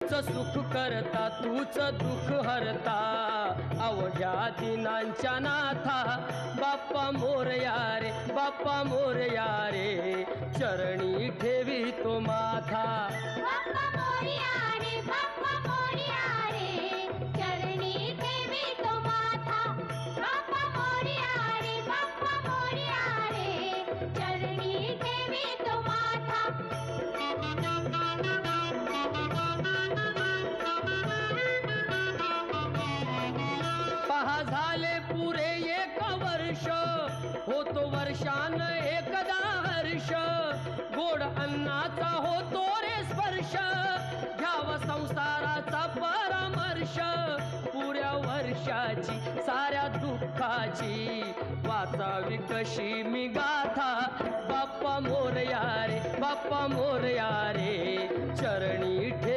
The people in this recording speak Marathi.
सुख करता तूच दुःख हरता अवघ्या दिनांच्या नाथा बाप्पा मोरया रे बाप्पा मोरया रे चरणी ठेवी तो माथा बाप्पा मोरया रे बाप्पा मोरया रे चरणी ठेवी तो माथा बाप्पा मोरया रे बाप्पा मोरया रे चरणी ठेवी तो माथा पहा झाले पुरे एक वर्ष होतो वर्षान एकदा हर्ष गोड अन्नाचा होतो रे स्पर्श घ्यावा संसाराचा परामर्श पुऱ्या वर्षाची साऱ्या दुःखाची वाचावी कशी मी गाथा बाप्पा मोरया रे बाप्पा मोरया रे चरणी ठे